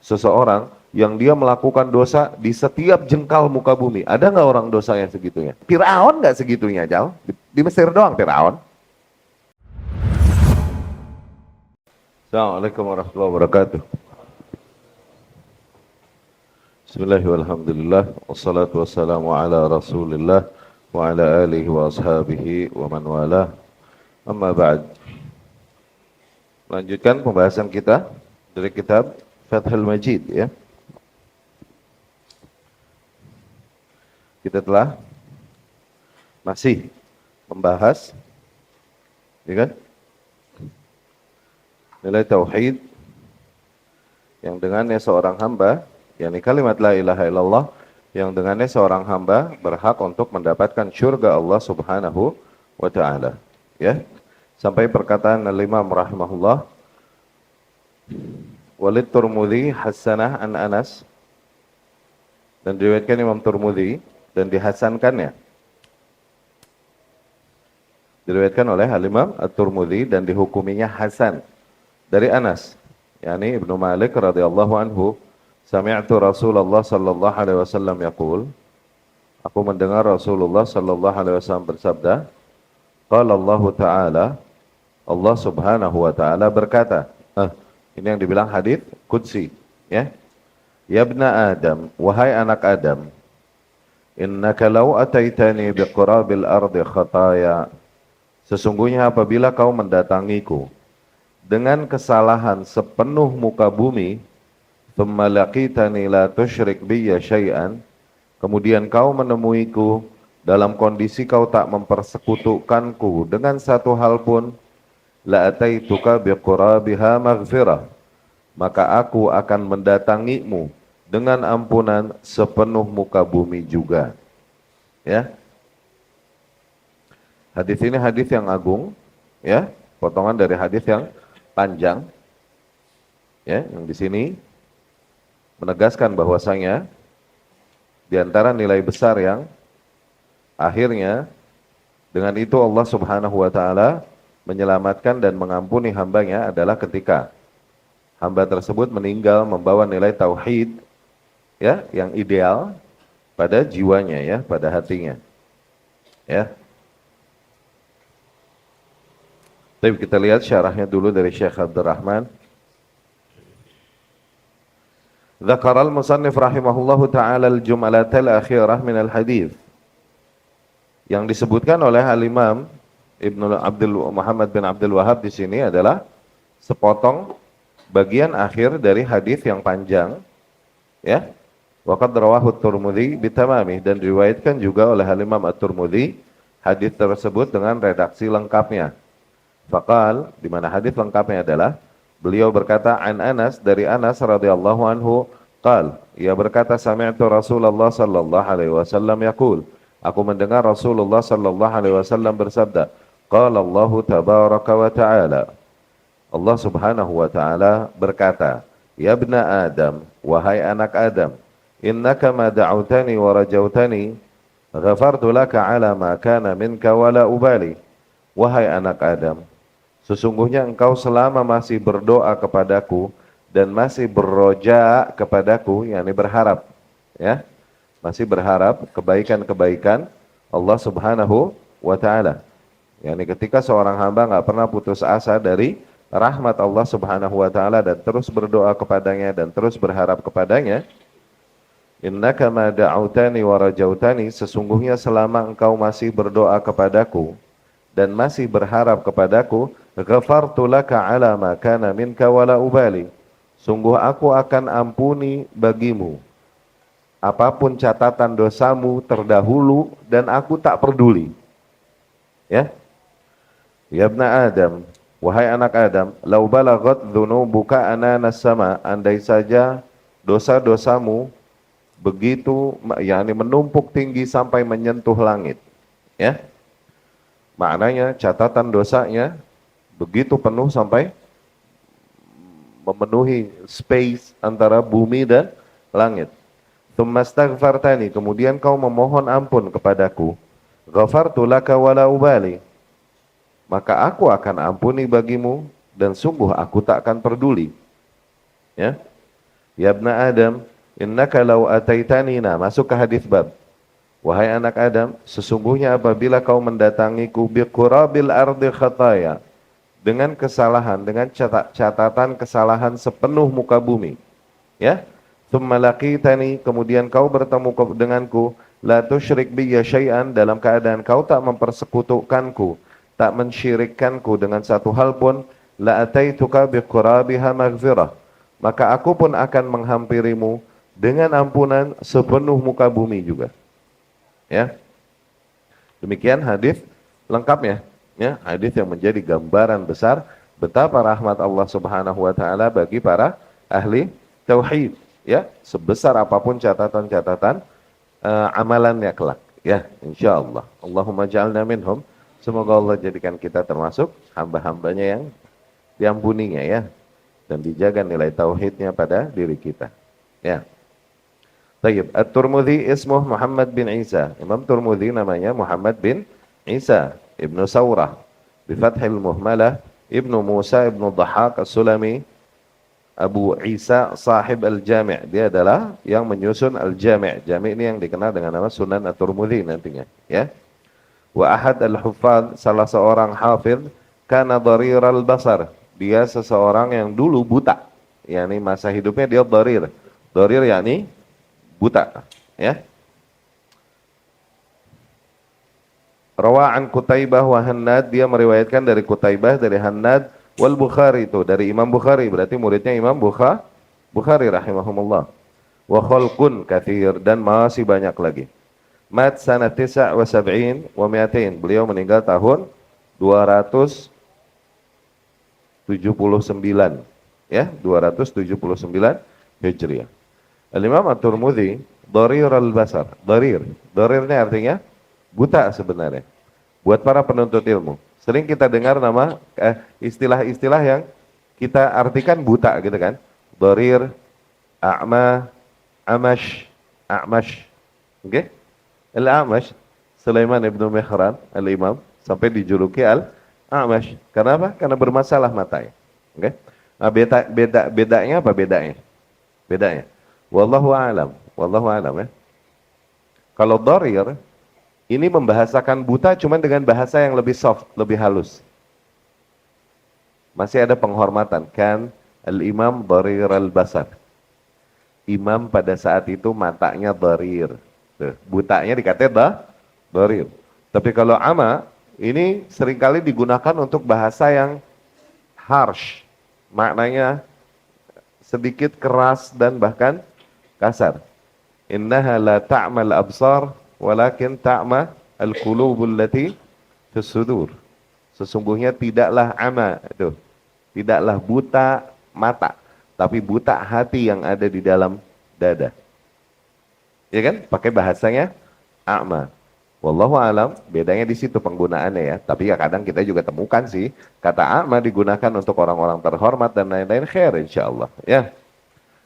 seseorang yang dia melakukan dosa di setiap jengkal muka bumi. Ada nggak orang dosa yang segitunya? Fir'aun nggak segitunya, jauh. Di Mesir doang Fir'aun. Assalamualaikum warahmatullahi wabarakatuh. Bismillahirrahmanirrahim. Wassalatu wassalamu ala rasulillah wa ala alihi wa ashabihi wa man wala. Amma ba'd. Lanjutkan pembahasan kita dari kitab Fathul Majid, ya. Kita telah masih membahas, ya kan, nilai tauhid yang dengannya seorang hamba, yakni kalimat la ilaha illallah, yang dengannya seorang hamba berhak untuk mendapatkan syurga Allah Subhanahu wa taala, ya. Sampai perkataan Al-Imam rahimahullah, Walid Turmudi hasanah an Anas, dan diriwayatkan Imam Turmudi dan dihasankannya, diriwayatkan oleh Al-Imam At-Turmudi dan dihukuminya hasan dari Anas, yakni Ibnu Malik radhiyallahu anhu, sami'tu Rasulullah sallallahu alaihi wasallam yaqul, aku mendengar Rasulullah sallallahu alaihi wasallam bersabda, qala Allah taala, Allah Subhanahu wa taala berkata, ini yang dibilang hadits qudsi, ya. Ya ibna Adam, wahai anak Adam, innaka law ataitani biqurabil ardi khataya, sesungguhnya apabila kau mendatangiku dengan kesalahan sepenuh muka bumi, thumma laqitani la tusyrik biyya syai'an, kemudian kau menemuiku dalam kondisi kau tak mempersekutukanku dengan satu hal pun, la ataituka biqurabiha maghfirah, maka aku akan mendatangimu dengan ampunan sepenuh muka bumi juga. Ya. Hadis ini hadis yang agung, ya, potongan dari hadis yang panjang, ya, yang di sini menegaskan bahwasanya di antara nilai besar yang akhirnya dengan itu Allah Subhanahu wa taala menyelamatkan dan mengampuni hambanya adalah ketika hamba tersebut meninggal membawa nilai tauhid, ya, yang ideal pada jiwanya, ya, pada hatinya, ya. Tapi kita lihat syarahnya dulu dari Syekh Abdurrahman. Dzakara al-musannif rahimahullahu taala al-jumlatal akhirah min al-hadits. Yang disebutkan oleh al-Imam Ibnu Abdul Muhammad bin Abdul Wahhab di sini adalah sepotong bagian akhir dari hadis yang panjang, ya. Waqad rawahu At-Tirmidzi bitamamih, dan diriwayatkan juga oleh Imam At-Tirmidzi hadis tersebut dengan redaksi lengkapnya. Faqal, di mana hadis lengkapnya adalah beliau berkata an Anas, dari Anas radhiyallahu anhu, qal, ia berkata sami'tu Rasulullah sallallahu alaihi wasallam yaqul, aku mendengar Rasulullah sallallahu alaihi wasallam bersabda, qala Allah tabaraka wa ta'ala, Allah Subhanahu wa taala berkata, ya ibna Adam, wahai anak Adam, innaka ma da'utani wa rajautani ghafartu laka ala ma kana minka wala ubali. Wahai anak Adam, sesungguhnya engkau selama masih berdoa kepadaku dan masih berroja kepadaku, yakni berharap, ya, masih berharap kebaikan-kebaikan Allah Subhanahu wa taala. Yakni ketika seorang hamba enggak pernah putus asa dari rahmat Allah Subhanahu wa taala dan terus berdoa kepadanya dan terus berharap kepadanya, innaka ma da'utani wa rajautani, sesungguhnya selama engkau masih berdoa kepadaku dan masih berharap kepadaku, ghafartu laka ala ma kana minka wala ubali, sungguh aku akan ampuni bagimu apapun catatan dosamu terdahulu dan aku tak peduli. Ya. Ya ibna Adam, wahai anak Adam, lau balagat dzunubuka ananas sama, andai saja dosa-dosamu begitu, yakni menumpuk tinggi sampai menyentuh langit, ya. Maknanya catatan dosanya begitu penuh sampai memenuhi space antara bumi dan langit. Tsummastaghfartani, kemudian kau memohon ampun kepadaku, ghafartu laka wala ubali, maka aku akan ampuni bagimu dan sungguh aku tak akan peduli. Ya. Ya ibna Adam, innaka law ataitanina, masuk ke hadis bab. Wahai anak Adam, sesungguhnya apabila kau mendatangiku biqurabil ardi khataya, dengan kesalahan, dengan catatan kesalahan sepenuh muka bumi, ya. Tsumma laqitani, kemudian kau bertemu denganku, la tusyrik bi syai'an, dalam keadaan kau tak mempersekutukanku, tak mensyirikkanku dengan satu hal pun, la ataituka biqurabiha maghfirah, maka aku pun akan menghampirimu dengan ampunan sepenuh muka bumi juga. Ya. Demikian hadis lengkapnya. Ya, hadis yang menjadi gambaran besar betapa rahmat Allah Subhanahu wa taala bagi para ahli tauhid, ya, sebesar apapun catatan-catatan amalannya kelak, ya, insyaallah. Allahumma ja'alna minhum. Semoga Allah jadikan kita termasuk hamba-hambanya yang diampuninya, ya, dan dijaga nilai tauhidnya pada diri kita, ya. Tayyib, At-Tirmidzi ismuh Muhammad bin Isa. Imam Tirmidzi namanya Muhammad bin Isa Ibnu Saurah bi fathil muhmalah, Ibnu Musa Ibnu Dhahhak As-Sulami, Abu Isa sahib Al-Jami'. Dia adalah yang menyusun Al-Jami'. Jami' ini yang dikenal dengan nama Sunan At-Tirmidzi nantinya, ya. Wa ahad al-huffaz, salah seorang hafidh, kana dhariral basar. Dia seseorang yang dulu buta. yakni masa hidupnya dia dharir. Dharir yakni buta, ya. Rawa'an Qutaibah wa Hannad, dia meriwayatkan dari Qutaibah, dari Hannad, wal Bukhari, itu dari Imam Bukhari, berarti muridnya Imam Bukhari rahimahumullah. Wa khalqun kathir, dan masih banyak lagi. Mat sanat 79 wa 200, beliau meninggal tahun 279, ya, 279 Hijriah. Al-Imam At-Tirmidzi dharir al-basar. Dharirnya artinya buta sebenarnya. Buat para penuntut ilmu, sering kita dengar nama istilah-istilah yang kita artikan buta gitu kan. Dharir, a'ma, amash. Oke? Al-Amash, Sulaiman ibnu Mihran, al-Imam, sampai dijuluki al-Amash. Karena apa? Karena bermasalah matanya. Oke? Nah, bedanya apa bedanya? Wallahu a'lam, ya. Kalau dharir ini membahasakan buta cuman dengan bahasa yang lebih soft, lebih halus. Masih ada penghormatan, kan al-imam dharir al-basar. Imam pada saat itu matanya dharir. Tuh, butanya dikatakan dharir. Tapi kalau ama, ini seringkali digunakan untuk bahasa yang harsh. Maknanya sedikit keras dan bahkan kasar. Innaha la ta'mal absar walakin ta'ma al-qulubul lati fis sudur. Sesungguhnya tidaklah ama, itu tidaklah buta mata, tapi buta hati yang ada di dalam dada. Ya kan? Pakai bahasanya a'ma. Wallahu alam, bedanya di situ penggunaannya ya. Tapi ya kadang kita juga temukan sih kata a'ma digunakan untuk orang-orang terhormat dan lain-lain, khair insyaallah, ya.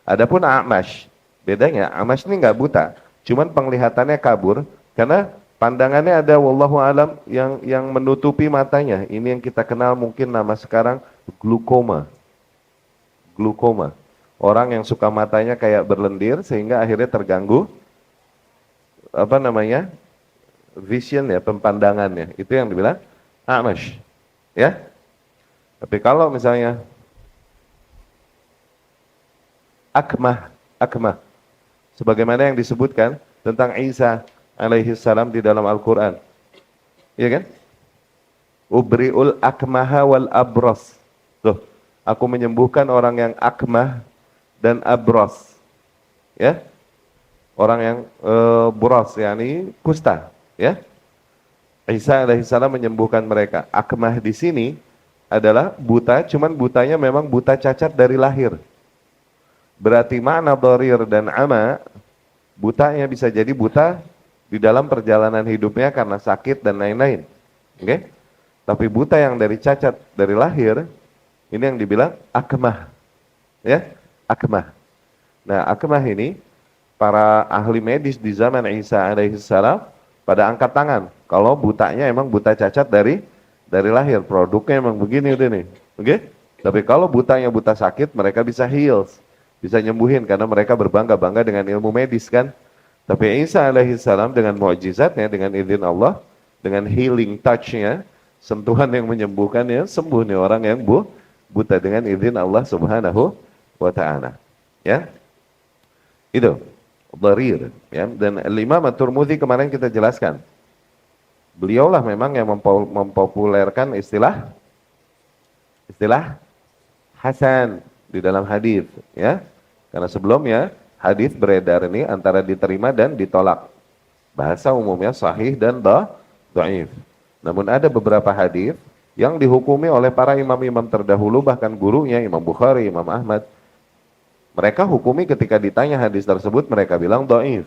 Adapun a'mash, bedanya a'mash ini enggak buta, cuman penglihatannya kabur karena pandangannya ada wallahu alam yang menutupi matanya. Ini yang kita kenal mungkin nama sekarang glukoma. Orang yang suka matanya kayak berlendir sehingga akhirnya terganggu vision ya, pemandangannya. Itu yang dibilang a'mash, ya. Tapi kalau misalnya akmah, sebagaimana yang disebutkan tentang Isa alaihi salam di dalam Al-Quran, iya kan? Ubri'ul akmaha wal abras. Tuh, aku menyembuhkan orang yang akmah dan abras, ya, orang yang buras, yakni kusta, ya. Isa alaihi salam menyembuhkan mereka. Akmah di sini adalah buta, cuman butanya memang buta cacat dari lahir. Berarti makna dharir dan ama, butanya bisa jadi buta di dalam perjalanan hidupnya karena sakit dan lain-lain. Oke? Tapi buta yang dari cacat dari lahir, ini yang dibilang akmah. Ya, akmah. Nah, akmah ini para ahli medis di zaman Isa alaihi salam pada angkat tangan kalau butanya emang buta cacat dari lahir, produknya emang begini udah nih. Oke? Tapi kalau butanya buta sakit, mereka bisa heal. bisa nyembuhin karena mereka berbangga-bangga dengan ilmu medis kan. Tapi Isa alaihissalam dengan mukjizatnya, dengan izin Allah, dengan healing touch-nya, sentuhan yang menyembuhkannya, sembuh nih orang yang buta dengan izin Allah Subhanahu wa taala. Ya. Itu dharir ya. Dan Imam At-Tirmidzi kemarin kita jelaskan. Beliaulah memang yang mempopulerkan istilah hasan di dalam hadis ya. Karena sebelumnya hadis beredar ini antara diterima dan ditolak. Bahasa umumnya sahih dan dhaif. Namun ada beberapa hadis yang dihukumi oleh para imam-imam terdahulu, bahkan gurunya Imam Bukhari, Imam Ahmad. Mereka hukumi ketika ditanya hadis tersebut, mereka bilang dhaif.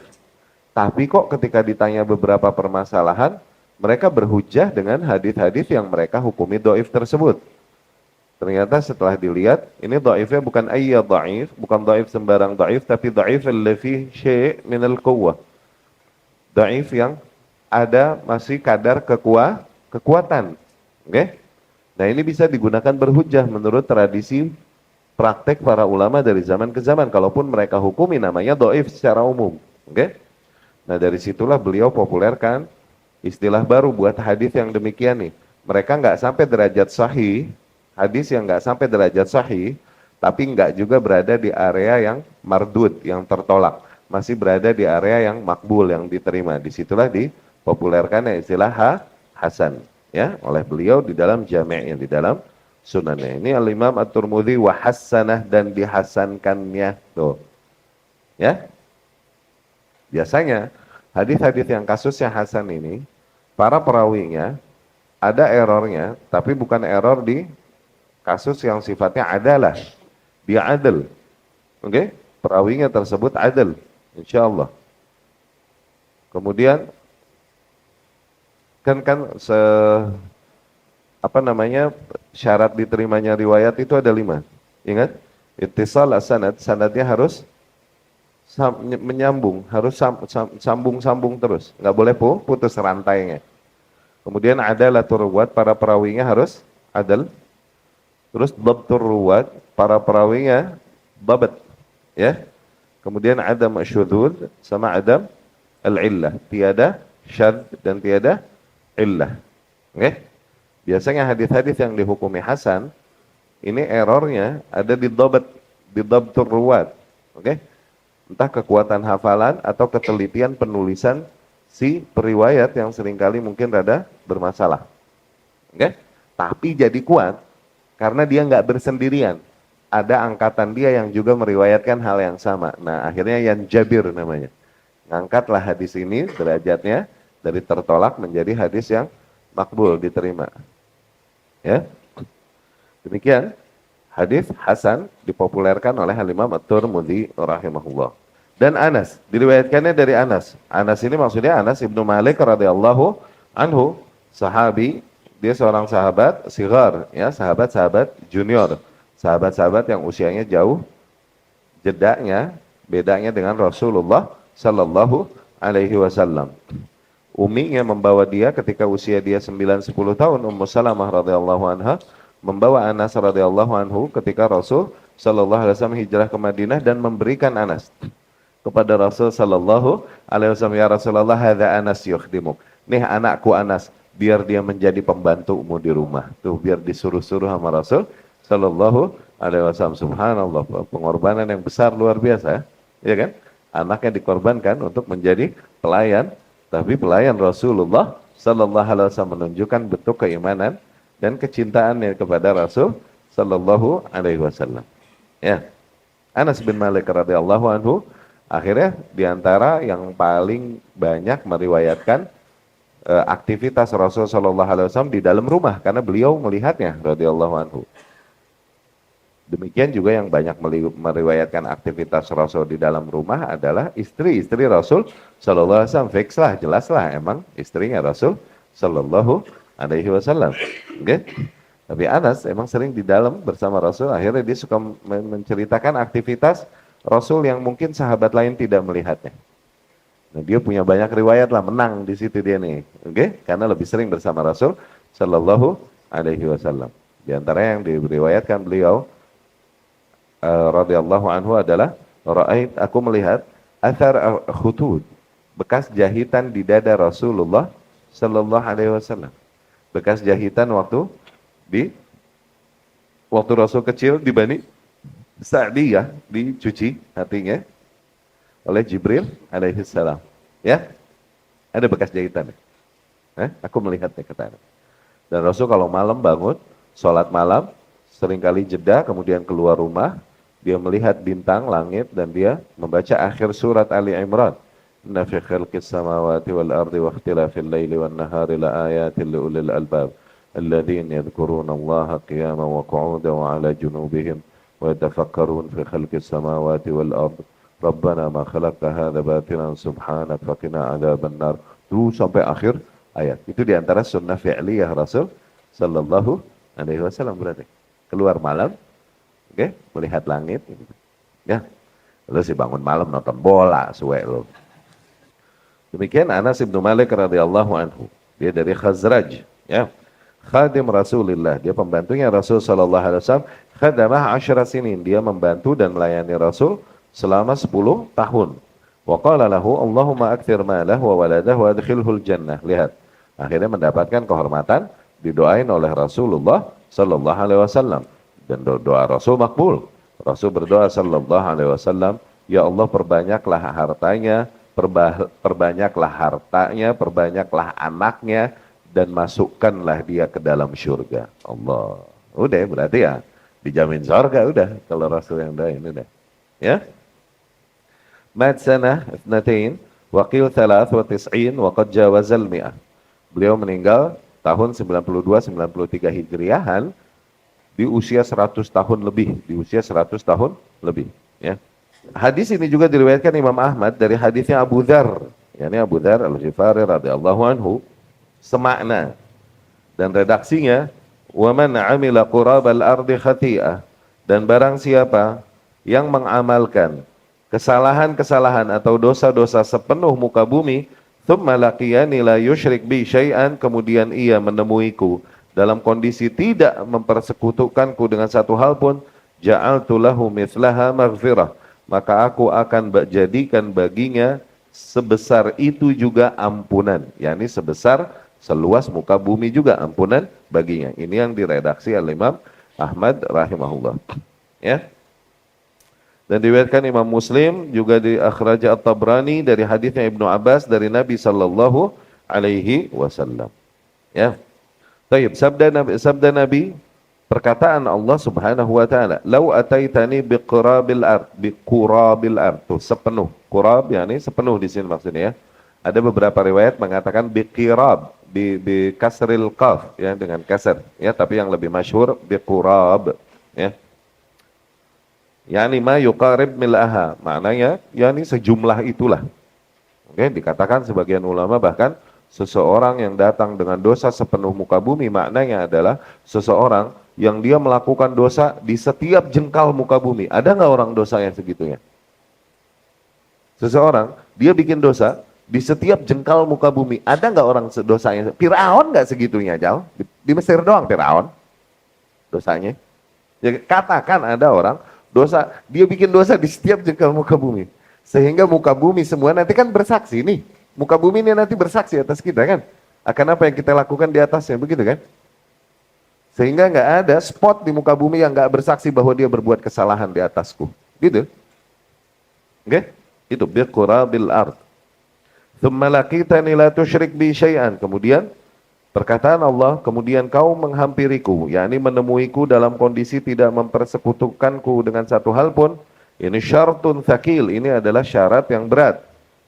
Tapi kok ketika ditanya beberapa permasalahan, mereka berhujjah dengan hadis-hadis yang mereka hukumi dhaif tersebut. Ternyata setelah dilihat, ini dhaifnya bukan ayya dhaif, bukan dhaif sembarang dhaif, tapi dhaif allafi syai' minal quwwah. Dhaif yang ada masih kadar kekuatan. Oke? Nah, ini bisa digunakan berhujjah menurut tradisi praktek para ulama dari zaman ke zaman, kalaupun mereka hukumi namanya dhaif secara umum. Oke? Nah, dari situlah beliau populerkan istilah baru buat hadis yang demikian nih. Mereka nggak sampai derajat sahih, hadis yang nggak sampai derajat sahih, tapi nggak juga berada di area yang mardud, yang tertolak. Masih berada di area yang makbul, yang diterima. Disitulah dipopulerkan istilah hasan ya oleh beliau di dalam jami'nya, di dalam sunannya. Ini Al-Imam At-Tirmidzi wa hassanah, dan dihasankannya tuh. Ya. Biasanya hadis-hadis yang kasusnya hasan ini, para perawinya ada errornya, tapi bukan error di kasus yang sifatnya adalah. Dia adil. Oke? Perawinya tersebut adil, insyaallah. Kemudian kan syarat diterimanya riwayat itu ada 5. Ingat? Ittisal as-sanad, sanadnya harus menyambung, harus sambung terus, nggak boleh putus rantainya. Kemudian adalatur ruwat, para perawinya harus adal. Terus dhabtur ruwat, para perawinya babat, ya. Kemudian adam syudzud sama adam al-illah, tiada syadz dan tiada illah. Oke? Biasanya hadis-hadis yang dihukumi hasan ini errornya ada di dhabat, di dhabtur ruwat. Oke? Entah kekuatan hafalan atau ketelitian penulisan si periwayat yang seringkali mungkin rada bermasalah. Oke? Tapi jadi kuat karena dia nggak bersendirian. Ada angkatan dia yang juga meriwayatkan hal yang sama. Nah, akhirnya yang jabir namanya. Ngangkatlah hadis ini derajatnya dari tertolak menjadi hadis yang makbul, diterima. Ya. Demikian hadis hasan dipopulerkan oleh Imam At-Tirmidzi rahimahullah. Dan Anas, diriwayatkannya dari Anas. Anas ini maksudnya Anas Ibnu Malik radhiyallahu anhu, sahabi, dia seorang sahabat sigar, ya, sahabat-sahabat junior, sahabat-sahabat yang usianya jauh jedanya, bedanya dengan Rasulullah sallallahu alaihi wasallam. Uminya membawa dia ketika usia dia 9-10 tahun, Ummu Salamah radhiyallahu anha membawa Anas radhiyallahu anhu ketika Rasul sallallahu alaihi wasallam hijrah ke Madinah dan memberikan Anas kepada Rasul sallallahu alaihi wasallam. Ya Rasulullah, hadza Anas yukhdimuk. Nih anakku Anas, biar dia menjadi pembantumu di rumah. Tuh, biar disuruh-suruh sama Rasul sallallahu alaihi wasallam. Subhanallah, pengorbanan yang besar luar biasa, ya kan? Anaknya dikorbankan untuk menjadi pelayan, tapi pelayan Rasulullah sallallahu alaihi wasallam, menunjukkan bentuk keimanan dan kecintaannya kepada Rasul sallallahu alaihi wasallam. Ya. Anas bin Malik radhiyallahu anhu akhirnya diantara yang paling banyak meriwayatkan aktivitas Rasul sallallahu alaihi wasallam di dalam rumah karena beliau melihatnya radhiyallahu anhu. Demikian juga yang banyak meriwayatkan aktivitas Rasul di dalam rumah adalah istri-istri Rasul sallallahu alaihi wasallam. Fix lah, jelas lah emang istrinya Rasul sallallahu alaihi wasallam. Oke? Tapi Anas emang sering di dalam bersama Rasul, akhirnya dia suka menceritakan aktivitas Rasul yang mungkin sahabat lain tidak melihatnya. Nah, dia punya banyak riwayat lah, menang di situ dia nih. Oke? Karena lebih sering bersama Rasul sallallahu alaihi wasallam. Di antara yang diriwayatkan beliau radhiyallahu anhu adalah aku melihat athar khutut, bekas jahitan di dada Rasulullah sallallahu alaihi wasallam. Bekas jahitan waktu Rasul kecil di Bani Sa'diyah, dicuci hatinya oleh Jibril alaihi salam. Ya, ada bekas jahitan. Aku melihatnya, kata Anas. Dan Rasul kalau malam bangun, sholat malam, seringkali jeda, kemudian keluar rumah, dia melihat bintang, langit, dan dia membaca akhir surat Ali Imran. Inna fi khalqis samawati wal ardi wa ikhtilafil laili wan nahari la ayatin li ulil albab alladzina yadhkuruna Allaha qiyaman wa qu'udan wa 'ala junubihim wa yatafakkarun fi khalqis samawati wal ardi Rabbana ma khalaqta hadza batilan subhanak faqina 'adzabannar. Itu sampai akhir ayat. Itu diantara sunnah fi'liyah Rasul sallallahu alaihi wasallam. Berarti keluar malam, melihat langit, ya, lalu si bangun malam nonton bola, suwe lo. Demikian Anas bin Malik radhiyallahu anhu, dia dari Khazraj, ya, khadim Rasulullah, dia pembantunya Rasul sallallahu alaihi wasallam, khadamah 10 sinin, dia membantu dan melayani Rasul selama 10 tahun. Wa qala lahu Allahumma akthir malah wa waladahu wa adkhilhul jannah. Lihat, akhirnya mendapatkan kehormatan, didoain oleh Rasulullah sallallahu alaihi wasallam, dan doa Rasul makbul. Rasul berdoa sallallahu alaihi wasallam, ya Allah perbanyaklah hartanya, perbanyaklah anaknya, dan masukkanlah dia ke dalam surga. Allah. Udah, berarti ya dijamin surga udah kalau Rasul yang doain udah. Ya. Mat sanah 2 wa qil 93 wa qad jawazal 100. Beliau meninggal tahun 92-93 Hijriahan di usia 100 tahun lebih, ya. Hadis ini juga diriwayatkan Imam Ahmad dari hadisnya Abu Dzar, yakni Abu Dzar Al-Ghifari radhiyallahu anhu, semakna, dan redaksinya wa man 'amila qurabal ardi khati'ah, dan barang siapa yang mengamalkan kesalahan-kesalahan atau dosa-dosa sepenuh muka bumi, thumma laqiyani la yusyrik bi syai'an, kemudian ia menemuiku dalam kondisi tidak mempersekutukanku dengan satu hal pun, ja'altu lahu mithlaha maghfirah, maka aku akan jadikan baginya sebesar itu juga ampunan, yakni sebesar seluas muka bumi juga ampunan baginya. Ini yang diredaksi oleh Imam Ahmad rahimahullah. Ya. Dan diriwayatkan Imam Muslim juga di Akhraja At-Tabrani dari hadisnya Ibnu Abbas dari Nabi sallallahu alaihi wasallam. Ya. Baik, sabda Nabi, perkataan Allah Subhanahu wa taala, "Lau ataitani biqurabil ard." Tuh, sepenuh. Qurab yakni sepenuh di sini maksudnya ya. Ada beberapa riwayat mengatakan biqirab, bi kasril qaf ya, dengan kasar ya, tapi yang lebih masyhur biqurab ya. Yani ma yuqarib milaha, maknanya yakni sejumlah itulah. Oke, dikatakan sebagian ulama bahkan seseorang yang datang dengan dosa sepenuh muka bumi, maknanya adalah seseorang yang dia melakukan dosa di setiap jengkal muka bumi. Ada nggak orang dosa yang segitunya? Seseorang, dia bikin dosa di setiap jengkal muka bumi. Ada nggak orang dosanya? Firaun nggak segitunya, jauh. Di Mesir doang Firaun dosanya. Ya, katakan ada orang dosa, dia bikin dosa di setiap jengkal muka bumi. Sehingga muka bumi semua nanti kan bersaksi nih. Muka bumi ini nanti bersaksi atas kita kan. Akan apa yang kita lakukan di atasnya, begitu kan? Sehingga nggak ada spot di muka bumi yang nggak bersaksi bahwa dia berbuat kesalahan di atasku. Gitu. Oke? Itu biqurabil ard. Tsumma laqitani la tusyrik bi syai'an. Kemudian perkataan Allah, kemudian kau menghampiriku, yakni menemuiku dalam kondisi tidak mempersekutukanku dengan satu hal pun. Ini syartun tsaqil, ini adalah syarat yang berat.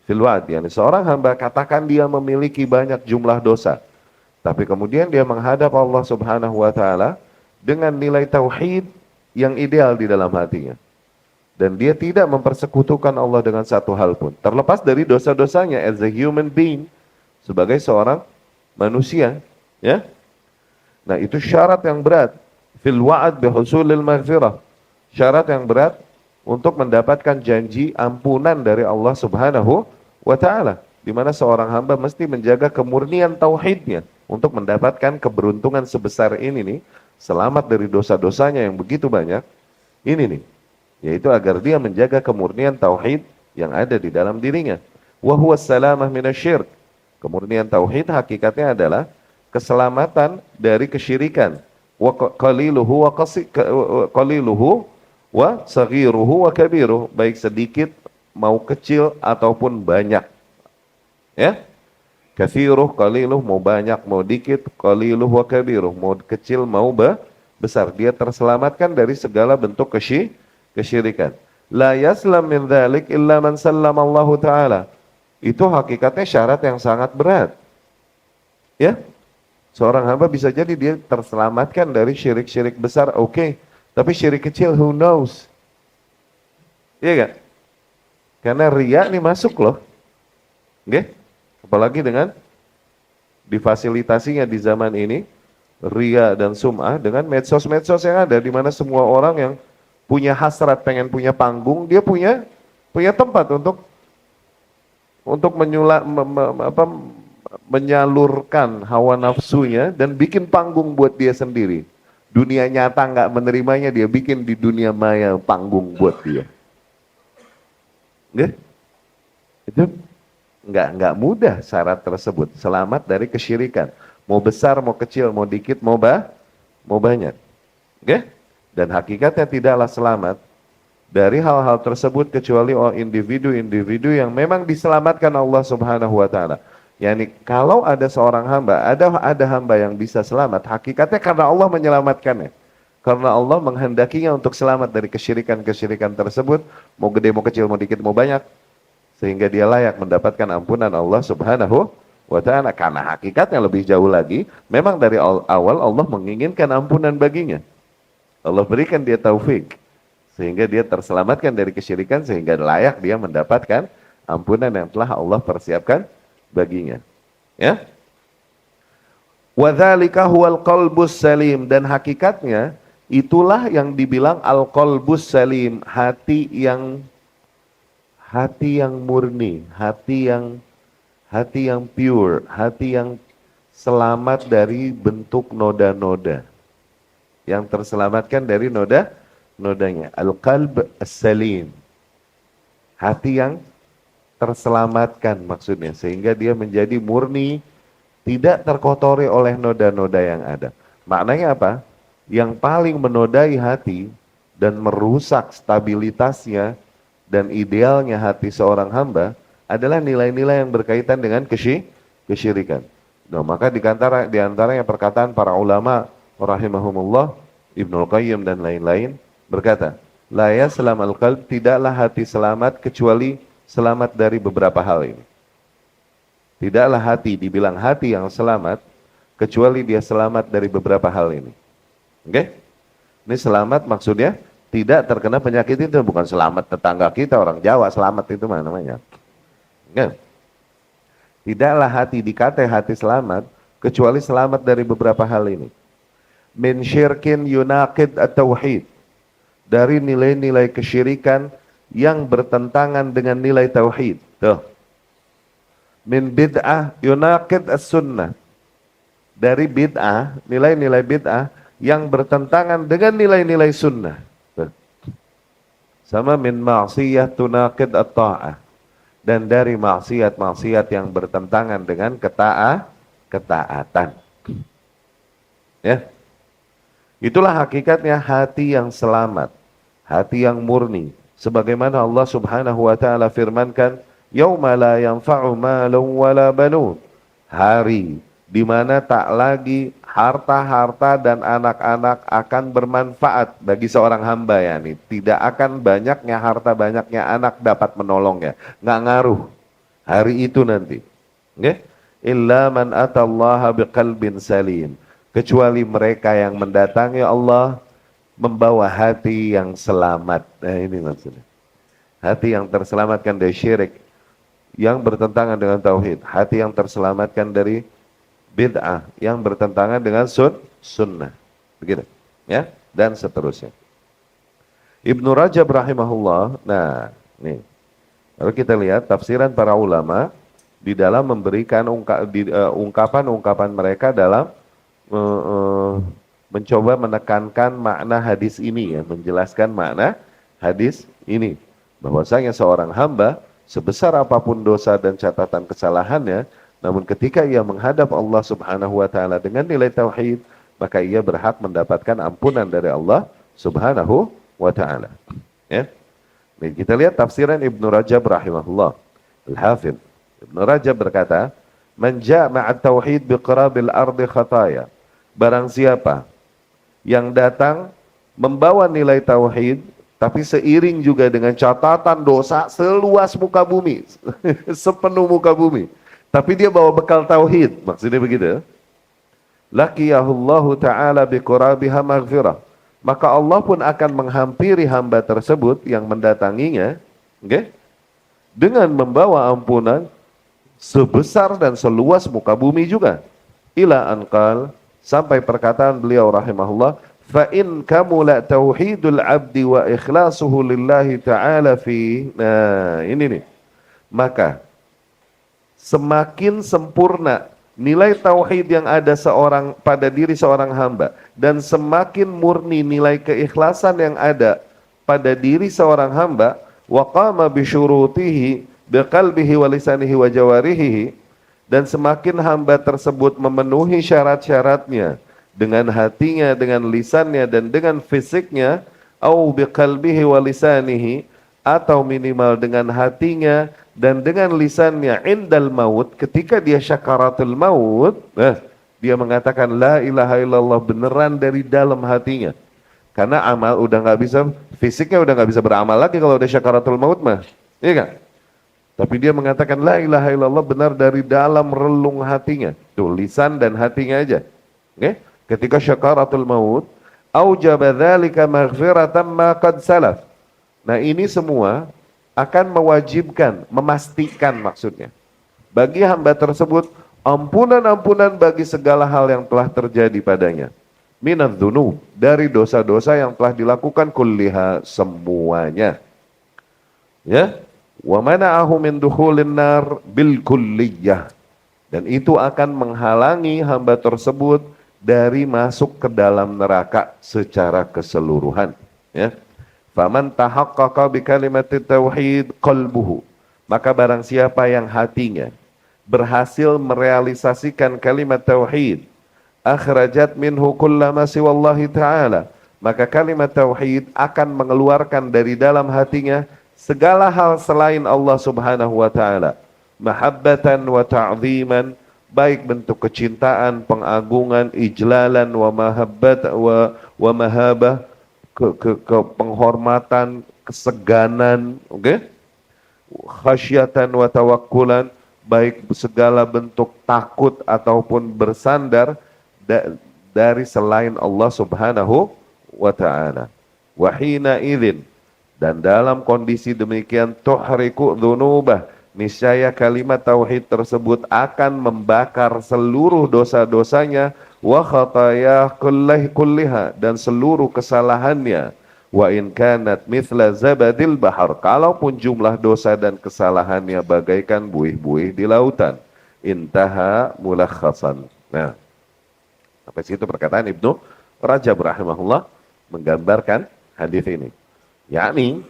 Fil wa'd, yakni seorang hamba katakan dia memiliki banyak jumlah dosa, tapi kemudian dia menghadap Allah Subhanahu wa taala dengan nilai tauhid yang ideal di dalam hatinya. Dan dia tidak mempersekutukan Allah dengan satu hal pun. Terlepas dari dosa-dosanya as a human being, sebagai seorang manusia, ya. Nah, itu syarat yang berat. Fil wa'd bi husulil maghfirah. Syarat yang berat untuk mendapatkan janji ampunan dari Allah Subhanahu wa taala, di mana seorang hamba mesti menjaga kemurnian tauhidnya untuk mendapatkan keberuntungan sebesar ini nih, selamat dari dosa-dosanya yang begitu banyak. Ini nih, yaitu agar dia menjaga kemurnian tauhid yang ada di dalam dirinya. Wa huwa salamah minasyirk. Kemurnian tauhid hakikatnya adalah keselamatan dari kesyirikan. Wa qaliluhu wa saghiruhu wa kabiruhu, baik sedikit mau kecil ataupun banyak. Ya? Kathiruh, qaliluh, mau banyak, mau dikit, qaliluh wa kabiruh, mau kecil, mau besar. Dia terselamatkan dari segala bentuk kesyirikan. La yaslam min dzalik illa man sallama Allah Ta'ala. Itu hakikatnya syarat yang sangat berat. Ya? Seorang hamba bisa jadi dia terselamatkan dari syirik-syirik besar, oke. Tapi syirik kecil, who knows? Iya gak? Karena riya ini masuk loh. Oke? Apalagi dengan difasilitasinya di zaman ini, riya dan sum'ah dengan medsos-medsos yang ada, di mana semua orang yang punya hasrat pengen punya panggung, dia punya tempat untuk menyalurkan hawa nafsunya dan bikin panggung buat dia sendiri. Dunia nyata nggak menerimanya, dia bikin di dunia maya panggung buat dia. Nggak? Itu nggak mudah syarat tersebut. Selamat dari kesyirikan. Mau besar, mau kecil, mau dikit, mau banyak. Oke? Dan hakikatnya tidaklah selamat dari hal-hal tersebut kecuali individu-individu yang memang diselamatkan Allah Subhanahu wa taala. Yani kalau ada seorang hamba, ada hamba yang bisa selamat, hakikatnya karena Allah menyelamatkannya. Karena Allah menghendakinya untuk selamat dari kesyirikan-kesyirikan tersebut, mau gede, mau kecil, mau dikit, mau banyak, sehingga dia layak mendapatkan ampunan Allah Subhanahu wa taala. Karena hakikatnya lebih jauh lagi, memang dari awal Allah menginginkan ampunan baginya. Allah berikan dia taufik sehingga dia terselamatkan dari kesyirikan, sehingga layak dia mendapatkan ampunan yang telah Allah persiapkan baginya. Ya. Wadzalika huwal qalbus salim, dan hakikatnya itulah yang dibilang al-qalbus salim, hati yang murni, hati yang pure, hati yang selamat dari bentuk noda-noda. Yang terselamatkan dari nodanya. Al-qalb as-salim. Hati yang terselamatkan maksudnya, sehingga dia menjadi murni, tidak terkotori oleh noda-noda yang ada. Maknanya apa? Yang paling menodai hati dan merusak stabilitasnya dan idealnya hati seorang hamba adalah nilai-nilai yang berkaitan dengan kesyirikan. Nah, maka di antaranya perkataan para ulama rahimahumullah, Ibnul Qayyim dan lain-lain berkata, la yaslamal qalb, tidaklah hati selamat kecuali selamat dari beberapa hal ini. Tidaklah hati dibilang hati yang selamat kecuali dia selamat dari beberapa hal ini. Oke? Ini selamat maksudnya tidak terkena penyakit, itu bukan selamat tetangga kita orang Jawa selamat itu mana namanya. Oke? Tidaklah hati dikata hati selamat kecuali selamat dari beberapa hal ini. Min syirkin yunaqid at-tauhid, dari nilai-nilai kesyirikan yang bertentangan dengan nilai tauhid. Tuh. Min bid'ah yunaqid as-sunnah, dari bid'ah, nilai-nilai bid'ah yang bertentangan dengan nilai-nilai sunnah. Tuh. Sama min ma'siyah tunaqid at-ta'ah, dan dari maksiat-maksiat yang bertentangan dengan ketaatan. Ya. Itulah hakikatnya hati yang selamat, hati yang murni. Sebagaimana Allah Subhanahu wa taala firmankan, yauma la yanfa'u malun wala banun, hari di mana tak lagi harta-harta dan anak-anak akan bermanfaat bagi seorang hamba, yakni tidak akan banyaknya harta, banyaknya anak dapat menolongnya, nggak ngaruh hari itu nanti. Okay? Illa man atallaha biqalbin salim, kecuali mereka yang mendatangi Allah membawa hati yang selamat. Nah, ini maksudnya. Hati yang terselamatkan dari syirik yang bertentangan dengan tauhid, hati yang terselamatkan dari bid'ah yang bertentangan dengan sunnah. Begitu. Ya, dan seterusnya. Ibnu Rajab rahimahullah. Nah, nih. Kalau kita lihat tafsiran para ulama di dalam memberikan ungkapan-ungkapan mereka dalam mencoba menekankan makna hadis ini, ya, menjelaskan makna hadis ini, bahwasanya seorang hamba sebesar apapun dosa dan catatan kesalahannya, namun ketika ia menghadap Allah Subhanahu wa taala dengan nilai tauhid, maka ia berhak mendapatkan ampunan dari Allah Subhanahu wa taala. Ya. Nih, kita lihat tafsiran Ibnu Rajab rahimahullah. Al-Hafidz Ibnu Rajab berkata, "Man jama'a tauhid biqarabil ardi khataya." Barang siapa yang datang membawa nilai tauhid tapi seiring juga dengan catatan dosa seluas muka bumi, sepenuh muka bumi. Tapi dia bawa bekal tauhid, maksudnya begitu. Laqiyahullahu ta'ala biqurabiha maghfirah. Maka Allah pun akan menghampiri hamba tersebut yang mendatanginya, okay, dengan membawa ampunan sebesar dan seluas muka bumi juga. Ila anqal, sampai perkataan beliau rahimahullah, fa in kamula tauhidul abdi wa ikhlasuhu lillahi ta'ala fi. Nah, ini nih. Maka semakin sempurna nilai tauhid yang ada pada diri seorang hamba, dan semakin murni nilai keikhlasan yang ada pada diri seorang hamba, wa qama bi syurutihi biqalbihi wa lisanihi wa jawarihi, dan semakin hamba tersebut memenuhi syarat-syaratnya dengan hatinya, dengan lisannya, dan dengan fisiknya, au biqalbihi wa lisanihi, atau minimal dengan hatinya dan dengan lisannya, indal maut, ketika dia syakaratul maut, dia mengatakan la ilaha illallah beneran dari dalam hatinya. Karena amal udah nggak bisa, fisiknya udah nggak bisa beramal lagi kalau udah syakaratul maut mah, iya kan? Tapi dia mengatakan la ilaha illallah benar dari dalam relung hatinya. Tuh, lisan dan hatinya aja. Okay? Ketika syakaratul maut, aujaba dzalika maghfiratan ma qad salaf. Nah, ini semua akan mewajibkan, memastikan maksudnya, bagi hamba tersebut ampunan-ampunan bagi segala hal yang telah terjadi padanya. Minadz dzunub, dari dosa-dosa yang telah dilakukan, kulliha, semuanya. Ya, wa mana'ahu min dukhulin nar bil kulliyah, dan itu akan menghalangi hamba tersebut dari masuk ke dalam neraka secara keseluruhan. Ya. Faman tahaqqaqa bi kalimatit tauhid qalbuhu, maka barang siapa yang hatinya berhasil merealisasikan kalimat tauhid, akhrajat minhu kullama siwallahi ta'ala, maka kalimat tauhid akan mengeluarkan dari dalam hatinya segala hal selain Allah Subhanahu wa taala, mahabbatan wa ta'ziman, baik bentuk kecintaan, pengagungan, ijlalan wa mahabbat wa mahabah, ke penghormatan, keseganan, oke? Khasyatan wa tawakkulan, baik segala bentuk takut ataupun bersandar dari selain Allah Subhanahu wa taala. Wa hina idzin, dan dalam kondisi demikian, tuhriku dzunubah, niscaya kalimat tauhid tersebut akan membakar seluruh dosa-dosanya, wa khataya kulliha, dan seluruh kesalahannya, wa in kanat mithla zabadil bahar, kalaupun jumlah dosa dan kesalahannya bagaikan buih-buih di lautan. Intaha mulakhasan. Nah, sampai situ perkataan Ibnu Rajab rahimahullah menggambarkan hadis ini. Yakni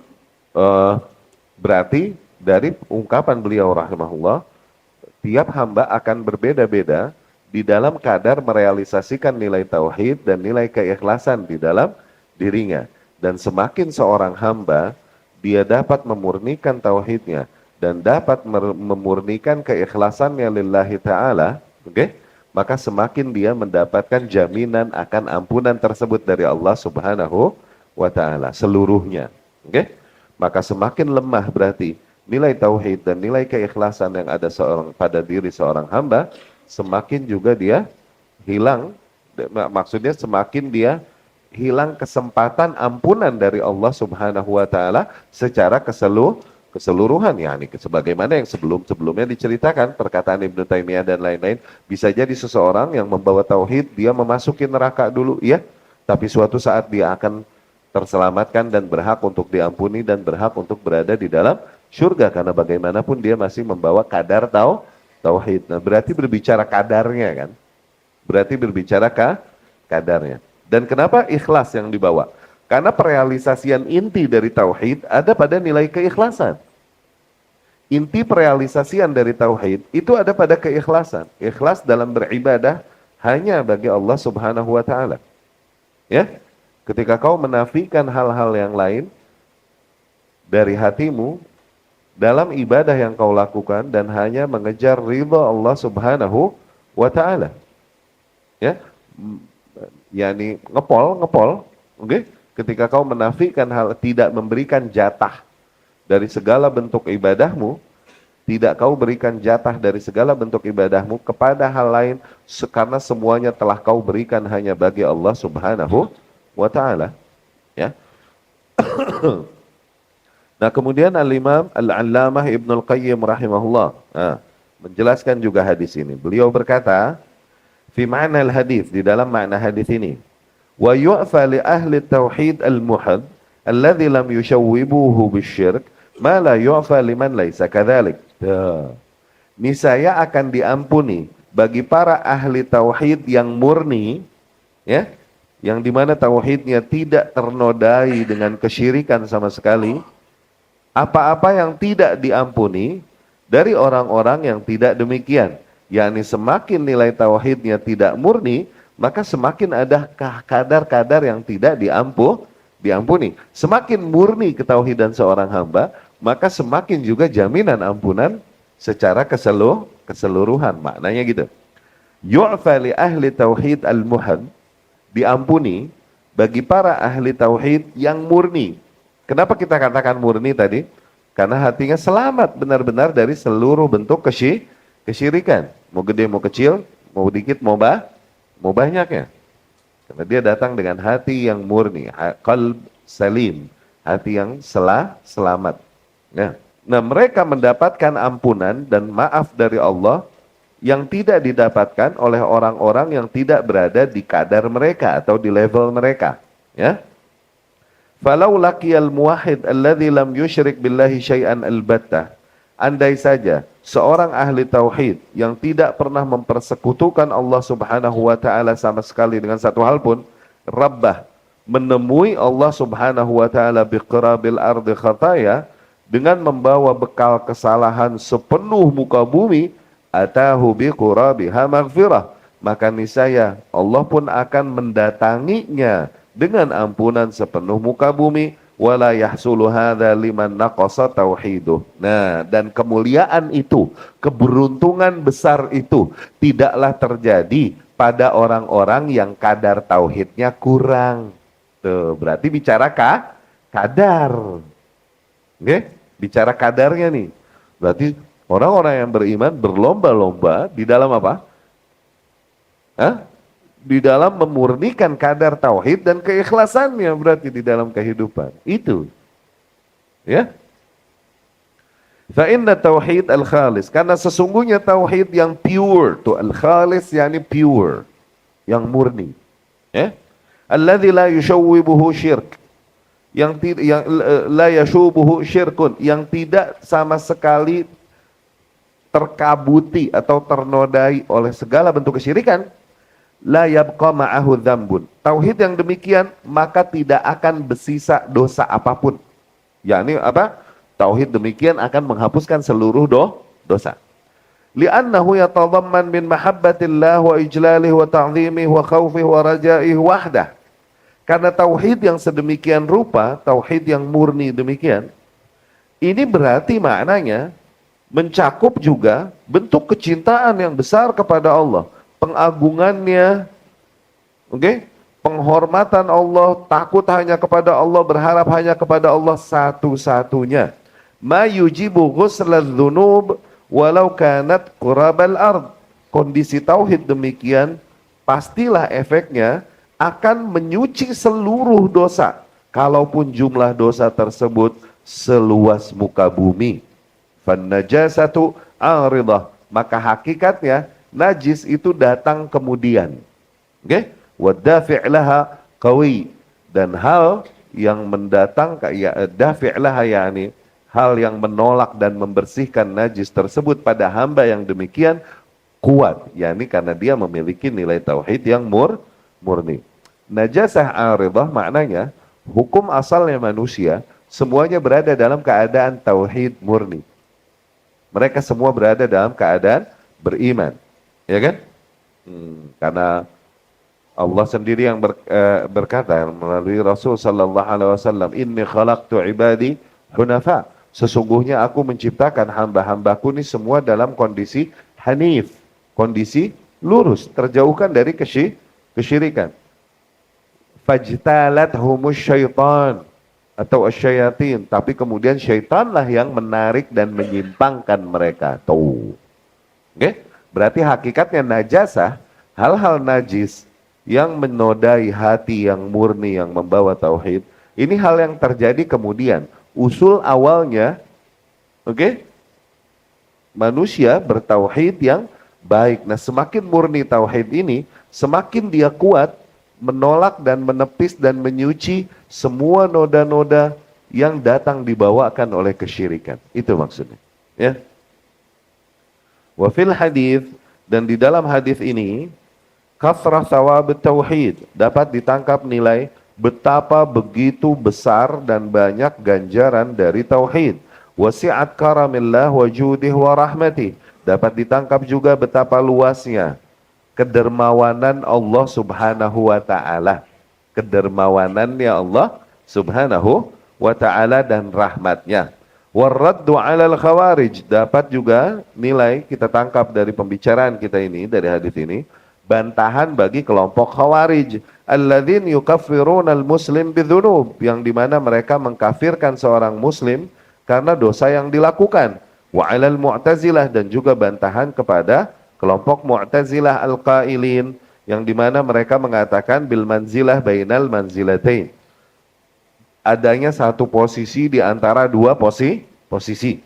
berarti dari ungkapan beliau rahimahullah, tiap hamba akan berbeda-beda di dalam kadar merealisasikan nilai tauhid dan nilai keikhlasan di dalam dirinya. Dan semakin seorang hamba dia dapat memurnikan tauhidnya dan dapat memurnikan keikhlasannya lillahi ta'ala, okay, maka semakin dia mendapatkan jaminan akan ampunan tersebut dari Allah Subhanahu wa ta'ala seluruhnya. Okay? Maka semakin lemah berarti nilai tauhid dan nilai keikhlasan yang ada pada diri seorang hamba, semakin juga dia hilang, maksudnya semakin dia hilang kesempatan ampunan dari Allah Subhanahu wa taala secara keseluruhan, yakni sebagaimana yang sebelumnya diceritakan perkataan Ibnu Taimiyah dan lain-lain. Bisa jadi seseorang yang membawa tauhid dia memasuki neraka dulu, ya, tapi suatu saat dia akan terselamatkan dan berhak untuk diampuni dan berhak untuk berada di dalam surga, karena bagaimanapun dia masih membawa kadar tauhid. Nah, berarti berbicara kadarnya kan? Berarti berbicara kadarnya. Dan kenapa ikhlas yang dibawa? Karena perealisasian inti dari tauhid ada pada nilai keikhlasan. Inti perealisasian dari tauhid itu ada pada keikhlasan. Ikhlas dalam beribadah hanya bagi Allah Subhanahu wa taala. Ya. Ketika kau menafikan hal-hal yang lain dari hatimu dalam ibadah yang kau lakukan dan hanya mengejar ridha Allah Subhanahu wa taala. Ya. Yani ngepol, oke? Ketika kau menafikan hal, tidak memberikan jatah dari segala bentuk ibadahmu, tidak kau berikan jatah dari segala bentuk ibadahmu kepada hal lain karena semuanya telah kau berikan hanya bagi Allah Subhanahu wa taala, ya. Nah, kemudian Al-Imam Al-Allamah Ibnul Qayyim rahimahullah menjelaskan juga hadis ini. Beliau berkata, fi ma'na al-hadis, di dalam makna hadis ini, wa yu'fa li ahli tauhid al-muhad alladhi lam yushawwibuhu bisyirk ma la yu'fa liman laisa kadzalik. Niscaya akan diampuni bagi para ahli tauhid yang murni, ya, yang dimana tauhidnya tidak ternodai dengan kesyirikan sama sekali, apa-apa yang tidak diampuni dari orang-orang yang tidak demikian. Yakni semakin nilai tauhidnya tidak murni, maka semakin ada kadar-kadar yang tidak diampuni. Semakin murni ketauhidan seorang hamba, maka semakin juga jaminan ampunan secara keseluruhan. Maknanya gitu. Yu'fa li ahli tauhid al-muhad, diampuni bagi para ahli tauhid yang murni. Kenapa kita katakan murni tadi? Karena hatinya selamat benar-benar dari seluruh bentuk kesyirikan. Mau gede, mau kecil, mau dikit, mau banyak ya. Karena dia datang dengan hati yang murni, qalb salim, hati yang selamat. Ya. Nah, mereka mendapatkan ampunan dan maaf dari Allah yang tidak didapatkan oleh orang-orang yang tidak berada di kadar mereka atau di level mereka, ya. Falau laqiyal muwahhid alladzi lam yusyrik billahi syai'an albattah. Andai saja seorang ahli tauhid yang tidak pernah mempersekutukan Allah Subhanahu wa taala sama sekali dengan satu hal pun, rabbah, menemui Allah Subhanahu wa taala biqrabil ardi khataya, dengan membawa bekal kesalahan sepenuh muka bumi, atahu biqurabiha maghfirah, maka niscaya Allah pun akan mendatanginya dengan ampunan sepenuh muka bumi. Wala yahsulu hadza liman naqasa tauhiduh. Nah, dan kemuliaan itu, keberuntungan besar itu tidaklah terjadi pada orang-orang yang kadar tauhidnya kurang. Tuh, berarti bicara kadar. Oke? Bicara kadarnya nih. Berarti orang-orang yang beriman berlomba-lomba di dalam apa? Di dalam memurnikan kadar tauhid dan keikhlasannya, berarti di dalam kehidupan. Itu. Ya. Fa inna tauhid al-khalis, karena sesungguhnya tauhid yang pure, tuh al-khalis yakni pure, yang murni. Ya. Alladzi la yushawwibuhu syirk. Yang la yashubuhu syirkun, yang tidak sama sekali terkabuti atau ternodai oleh segala bentuk kesyirikan. La yabqa ma'ahu dzambun. Tauhid yang demikian maka tidak akan bersisa dosa apapun. Yakni apa? Tauhid demikian akan menghapuskan seluruh dosa. Li'annahu yatadamman min mahabbatillah wa ijlalih wa ta'zimih wa khawfih wa rajaih wahdah. Karena tauhid yang sedemikian rupa, tauhid yang murni demikian, ini berarti maknanya mencakup juga bentuk kecintaan yang besar kepada Allah, pengagungannya, oke, penghormatan Allah, takut hanya kepada Allah, berharap hanya kepada Allah satu-satunya. Ma yujibu ghusladz dzunub walau kanat qurabal ard. Kondisi tauhid demikian pastilah efeknya akan menyuci seluruh dosa, kalaupun jumlah dosa tersebut seluas muka bumi. Fan najasatu aridah, maka hakikatnya najis itu datang kemudian. Oke? Wa dafi' laha qawi, dan hal yang mendatang dafi' laha yakni hal yang menolak dan membersihkan najis tersebut pada hamba yang demikian kuat, yakni karena dia memiliki nilai tauhid yang murni. Najasah aridah maknanya hukum asalnya manusia, semuanya berada dalam keadaan tauhid murni. Mereka semua berada dalam keadaan beriman. Ya kan? Karena Allah sendiri yang berkata melalui Rasul sallallahu alaihi wasallam, "Inni khalaqtu ibadi hunafa." Sesungguhnya aku menciptakan hamba-hambaku ini semua dalam kondisi hanif, kondisi lurus, terjauhkan dari kesyirikan. Fajtalathumus syaitan atau asyayatin, tapi kemudian syaitanlah yang menarik dan menyimpangkan mereka. Tuh. Oke? Berarti hakikatnya najasah, hal-hal najis yang menodai hati yang murni yang membawa tauhid, ini hal yang terjadi kemudian. Usul awalnya, oke? Manusia bertauhid yang baik. Nah, semakin murni tauhid ini, semakin dia kuat menolak dan menepis dan menyuci semua noda-noda yang datang dibawakan oleh kesyirikan. Itu maksudnya, ya. Wa fil hadis, dan di dalam hadis ini, kathrah thawab tauhid, dapat ditangkap nilai betapa begitu besar dan banyak ganjaran dari tauhid. Wasi'at karamillah wa judih wa rahmatih, dapat ditangkap juga betapa luasnya kedermawanan Allah subhanahu wa ta'ala. Kedermawanannya Allah subhanahu wa ta'ala dan rahmatnya. Warraddu alal khawarij, dapat juga nilai kita tangkap dari pembicaraan kita ini, dari hadis ini, bantahan bagi kelompok khawarij, alladzin yukaffiruna al-muslim bidzunub, yang dimana mereka mengkafirkan seorang muslim karena dosa yang dilakukan. Wa alal mu'tazilah, dan juga bantahan kepada kelompok mu'tazilah al-qailin, yang dimana mereka mengatakan bil manzilah bainal manzilatain, adanya satu posisi di antara dua posisi.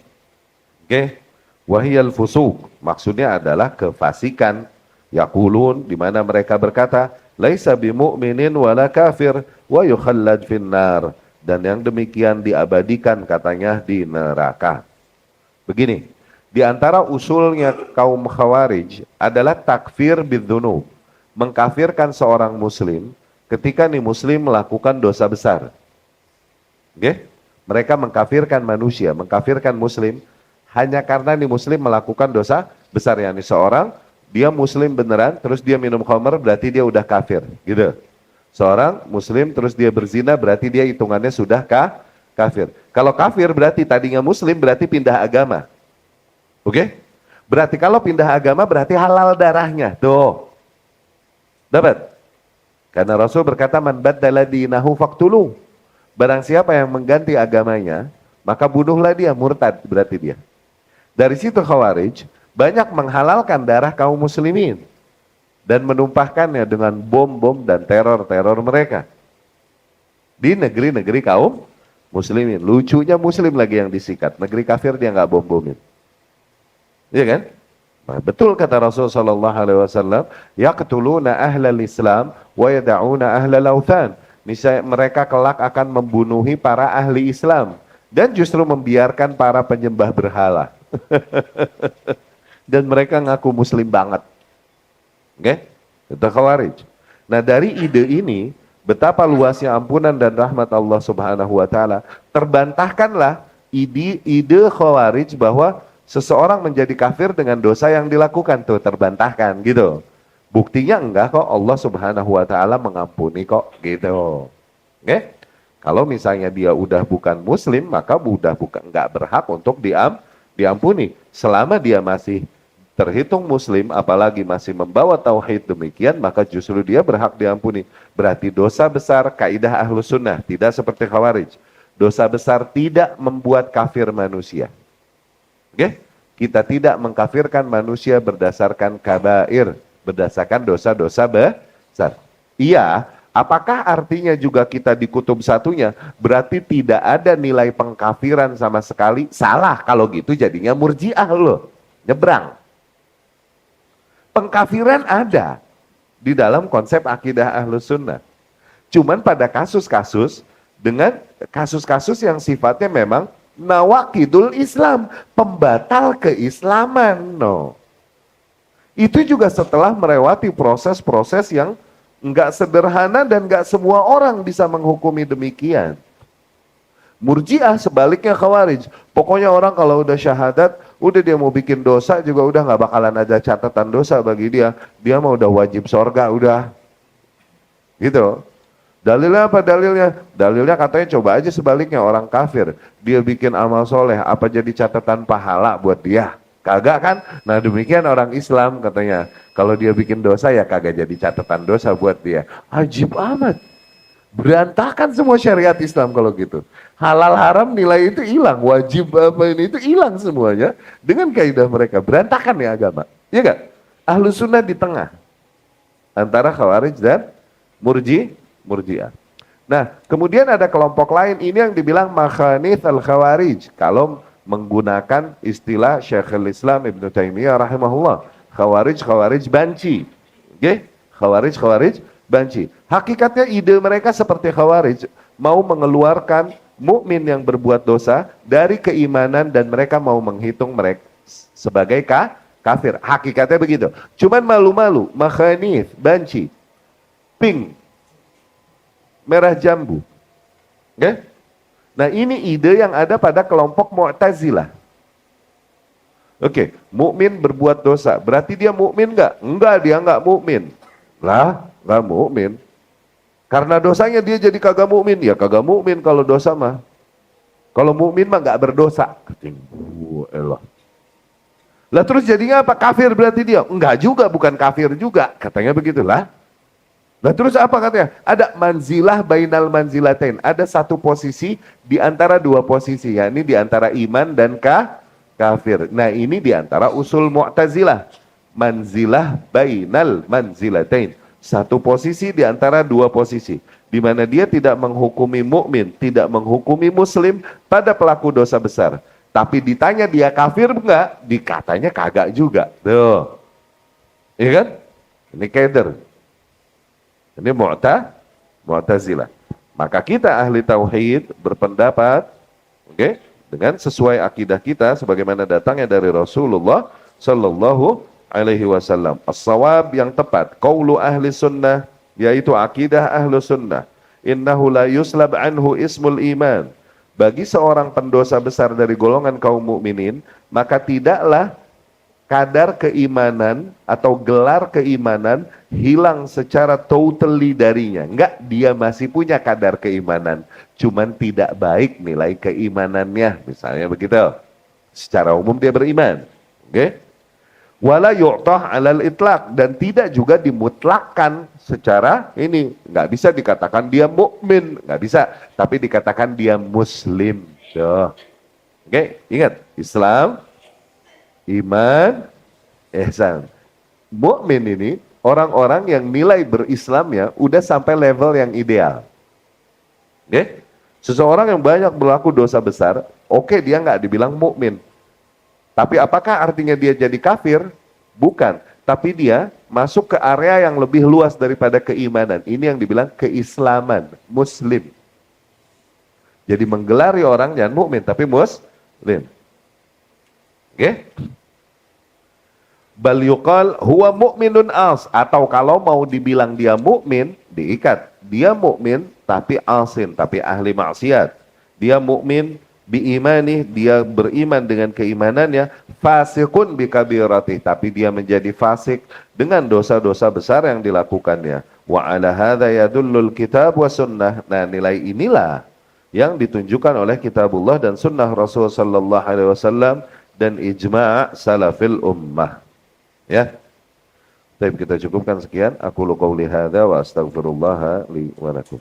Oke, wahiyal fusuq, maksudnya adalah kefasikan. Yaqulun, di mana mereka berkata, laisa bimu'minin wala kafir wa yukhallad finnar, dan yang demikian diabadikan katanya di neraka. Begini, di antara usulnya kaum khawarij adalah takfir bidzunub, mengkafirkan seorang muslim ketika nih muslim melakukan dosa besar. Oke? Mereka mengkafirkan manusia, mengkafirkan muslim hanya karena nih muslim melakukan dosa besar, yakni seorang dia muslim beneran, terus dia minum khamr, berarti dia udah kafir, gitu. Seorang muslim, terus dia berzina, berarti dia hitungannya sudah kafir. Kalau kafir berarti tadinya muslim, berarti pindah agama. Oke? Berarti kalau pindah agama, berarti halal darahnya. Tuh. Dapat? Karena Rasul berkata, man baddala dinahu faqtulu. Barang siapa yang mengganti agamanya, maka bunuhlah dia, murtad berarti dia. Dari situ Khawarij banyak menghalalkan darah kaum muslimin dan menumpahkannya dengan bom-bom dan teror-teror mereka di negeri-negeri kaum muslimin. Lucunya muslim lagi yang disikat, negeri kafir dia nggak bom-bomin. Iya kan? Nah, betul kata Rasul sallallahu alaihi wasallam, yaqtuluna ahlal Islam wa yad'una ahlal authan. Misalnya mereka kelak akan membunuhi para ahli Islam dan justru membiarkan para penyembah berhala. Dan mereka ngaku muslim banget. Oke? Itu Khawarij. Nah, dari ide ini, betapa luasnya ampunan dan rahmat Allah subhanahu wa ta'ala, terbantahkanlah ide Khawarij bahwa seseorang menjadi kafir dengan dosa yang dilakukan. Tuh, terbantahkan gitu. Buktinya enggak kok, Allah subhanahu wa ta'ala mengampuni kok gitu. Oke? Kalau misalnya dia udah bukan muslim, maka enggak berhak untuk diampuni. Selama dia masih terhitung muslim, apalagi masih membawa tauhid demikian, maka justru dia berhak diampuni. Berarti dosa besar, kaidah Ahlus Sunnah, tidak seperti Khawarij. Dosa besar tidak membuat kafir manusia. Oke? Kita tidak mengkafirkan manusia berdasarkan kabair, berdasarkan dosa-dosa besar. Iya, apakah artinya juga kita di kutub satunya berarti tidak ada nilai pengkafiran sama sekali? Salah, kalau gitu jadinya murjiah loh, nyebrang. Pengkafiran ada di dalam konsep akidah Ahlus Sunnah. Cuman pada kasus-kasus dengan kasus-kasus yang sifatnya memang nawakidul Islam, pembatal keislaman. No. Itu juga setelah melewati proses-proses yang Enggak sederhana dan enggak semua orang bisa menghukumi demikian. Murji'ah sebaliknya Khawarij. Pokoknya orang kalau udah syahadat, udah dia mau bikin dosa juga udah nggak bakalan ada catatan dosa bagi dia. Dia mau udah wajib sorga udah. Gitu. Dalilnya apa dalilnya? Dalilnya katanya coba aja sebaliknya orang kafir. Dia bikin amal soleh, apa jadi catatan pahala buat dia? Kagak kan? Nah demikian orang Islam katanya. Kalau dia bikin dosa ya kagak jadi catatan dosa buat dia. Ajib amat. Berantakan semua syariat Islam kalau gitu. Halal haram nilai itu hilang, wajib apa ini itu hilang semuanya dengan kaidah mereka. Berantakan ya agama. Iya enggak? Ahlus sunnah di tengah antara Khawarij dan Murji'ah. Nah, kemudian ada kelompok lain ini yang dibilang makhanith al-Khawarij. Kalau menggunakan istilah Syekhul Islam Ibnu Taimiyah rahimahullah, Khawarij banci. Oke? Khawarij banci. Hakikatnya ide mereka seperti Khawarij, mau mengeluarkan mukmin yang berbuat dosa dari keimanan dan mereka mau menghitung mereka sebagai kafir. Hakikatnya begitu. Cuman malu-malu, makhanith, banci, pink, merah jambu. Oke? Nah ini ide yang ada pada kelompok Mu'tazilah. Oke, mukmin berbuat dosa, berarti dia mukmin nggak? Enggak, dia nggak mukmin. Lah, nggak mukmin. Karena dosanya dia jadi kagak mukmin, ya kagak mukmin kalau dosa mah. Kalau mukmin mah nggak berdosa. Elah. Lah terus jadinya apa? Kafir berarti dia? Enggak juga, bukan kafir juga. Katanya begitulah. Lah terus apa katanya? Ada manzilah bainal manzilatain. Ada satu posisi di antara dua posisi, yakni di antara iman dan kafir. Nah ini di antara usul Mu'tazilah. Manzilah bainal manzilatain. Satu posisi di antara dua posisi, di mana dia tidak menghukumi mukmin, tidak menghukumi muslim pada pelaku dosa besar. Tapi ditanya dia kafir enggak? Dikatanya kagak juga. Tuh. Iya kan? Ini keder. Ini Mu'tazilah. Maka kita ahli tauhid berpendapat, oke, dengan sesuai akidah kita sebagaimana datangnya dari Rasulullah sallallahu alaihi wasallam. As-shawab yang tepat, qaulu ahli sunnah, yaitu akidah ahlu sunnah. Innahu la yuslab anhu ismul iman. Bagi seorang pendosa besar dari golongan kaum mukminin, maka tidaklah kadar keimanan atau gelar keimanan hilang secara totally darinya. Enggak, dia masih punya kadar keimanan, cuman tidak baik nilai keimanannya, misalnya begitu. Secara umum dia beriman, oke? Wala yu'tah alal itlaq, dan tidak juga dimutlakkan secara ini, nggak bisa dikatakan dia mukmin, nggak bisa, tapi dikatakan dia muslim. Oke, ingat Islam, iman, ihsan. Mukmin ini orang-orang yang nilai berislamnya udah sampai level yang ideal. Oke, seseorang yang banyak berlaku dosa besar, oke, dia nggak dibilang mukmin. Tapi apakah artinya dia jadi kafir? Bukan. Tapi dia masuk ke area yang lebih luas daripada keimanan. Ini yang dibilang keislaman, muslim. Jadi menggelari orang jangan mukmin, tapi muslim. Oke? Bal yuqal huwa mu'minun as, atau kalau mau dibilang dia mukmin, diikat. Dia mukmin tapi asin, tapi ahli maksiat. Dia mukmin biimani, dia beriman dengan keimanannya, fasikun bikabirati, tapi dia menjadi fasik dengan dosa-dosa besar yang dilakukannya. Wa ala hadza yadullul kitab wa sunnah. Nah, nilai inilah yang ditunjukkan oleh kitabullah dan sunnah Rasul sallallahu alaihi wasallam dan ijma' salafil ummah. Ya. Baik, kita cukupkan sekian. Aku qouli hadza wa astaghfirullah li wa lakum.